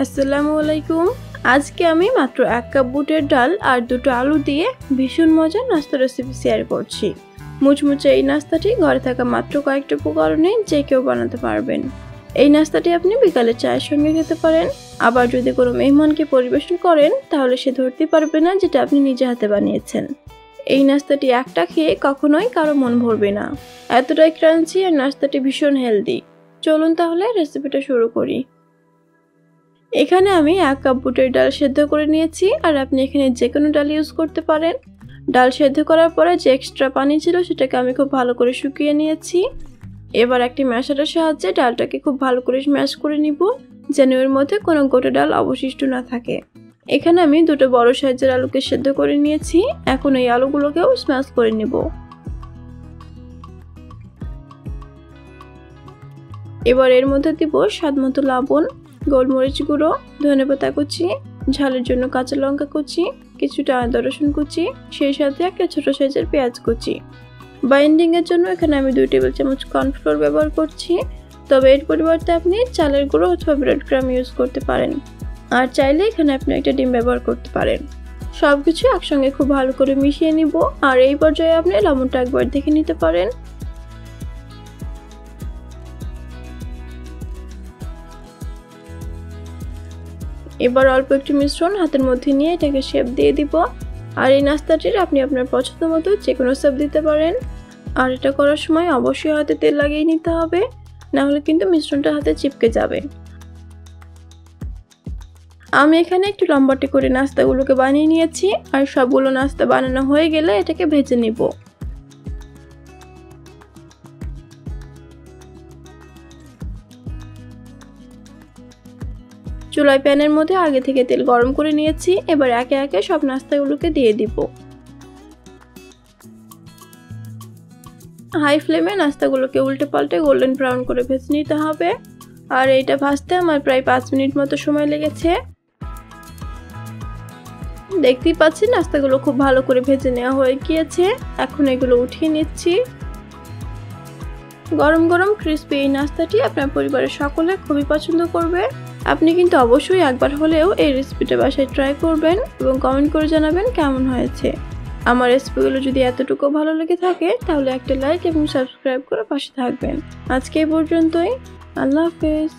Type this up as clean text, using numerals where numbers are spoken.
আসসালামু আলাইকুম। আজকে আমি মাত্র 1 কাপ বুটের ডাল আর 2টো আলু দিয়ে ভীষণ মজার নাস্তা রেসিপি শেয়ার করছি। মুচমুচে এই নাস্তাটি ঘরে থাকা মাত্র কয়েকটা উপকরণে যে কেউ বানাতে পারবেন। এই নাস্তাটি আপনি বিকালে চায়ের সঙ্গে খেতে পারেন। আবার যদি কোনো মেহমানকে পরিবেশন করেন তাহলে সে ধরতে পারবে না যেটা আপনি নিজে হাতে বানিয়েছেন। এই নাস্তাটি একটা খেয়ে কখনোই কারো মন ভরবে না, এতটাই ক্রাঞ্চি আর নাস্তাটি ভীষণ হেলদি। চলুন তাহলে রেসিপিটা শুরু করি। এখানে আমি 1 কাপ বুটের ডাল সেদ্ধ করে নিয়েছি, আর আপনি এখানে যে কোনো ডাল ইউজ করতে পারেন। ডাল সেদ্ধ করার পরে যে এক্সট্রা পানি ছিল সেটাকে আমি খুব ভালো করে শুকিয়ে নিয়েছি। এবার একটি ম্যাশারের সাহায্যে ডালটাকে খুব ভালো করে স্ম্যাশ করে নিব, যেন এর মধ্যে কোনো গোটা ডাল অবশিষ্ট না থাকে। এখানে আমি 2টো বড় সাইজের আলুকে সেদ্ধ করে নিয়েছি। এখন এই আলুগুলোকেও স্ম্যাশ করে নিব। এবার এর মধ্যে দিব স্বাদমতো লবণ, গোলমরিচ গুঁড়ো, ধনেপাতা কুচি, ঝালের জন্য কাঁচা লঙ্কা কুচি, কিছুটা আদা রসুন কুচি, সেই সাথে একটা ছোট সাইজের পেঁয়াজ কুচি। বাইন্ডিং এর জন্য এখানে আমি 2 টেবিল চামচ কর্নফ্লোর ব্যবহার করছি, তবে এর পরিবর্তে আপনি চালের গুঁড়ো অথবা ব্রেড ক্রাম্ব ইউজ করতে পারেন। আর চাইলে এখানে আপনি একটা ডিম ব্যবহার করতে পারেন। সবকিছু একসঙ্গে খুব ভালো করে মিশিয়ে নিব। আর এই পর্যায়ে আপনি লবণটা একবার দেখে নিতে পারেন। এবার অল্প একটু মিশ্রণ হাতের মধ্যে নিয়ে এটাকে শেপ দিয়ে দিব। আর এই নাস্তাটির আপনি আপনার পছন্দ মতো যে কোনো শেপ দিতে পারেন। আর এটা করার সময় অবশ্যই হাতে তেল লাগিয়ে নিতে হবে, না হলে কিন্তু মিশ্রণটা হাতে চিপকে যাবে। আমি এখানে একটু লম্বাটে করে নাস্তাগুলোকে বানিয়ে নিয়েছি, আর সবগুলো নাস্তা বানানো হয়ে গেলে এটাকে ভেজে নিব। চুলায় প্যানের মধ্যে আগে থেকে তেল গরম করে নিয়েছি। এবার একে একে সব নাস্তাগুলোকে দিয়ে দিব। হাই ফ্লেমে নাস্তাগুলোকে উল্টে পাল্টে গোল্ডেন ব্রাউন করে ভেজে নিতে হবে। আর এইটা ভাজতে আমার প্রায় 5 মিনিট মতো সময় লেগেছে। দেখতেই পাচ্ছেন নাস্তাগুলো খুব ভালো করে ভেজে নেওয়া হয়ে গিয়েছে। এখন এগুলো উঠিয়ে নিচ্ছি। গরম গরম ক্রিস্পি এই নাস্তাটি আপনার পরিবারের সকলে খুবই পছন্দ করবে। আপনি কিন্তু অবশ্যই একবার হলেও এই রেসিপিটা বাসায় ট্রাই করবেন এবং কমেন্ট করে জানাবেন কেমন হয়েছে। আমার রেসিপিগুলো যদি এতটুকু ভালো লেগে থাকে তাহলে একটা লাইক এবং সাবস্ক্রাইব করে পাশে থাকবেন। আজকে এই পর্যন্তই। আল্লাহ হাফেজ।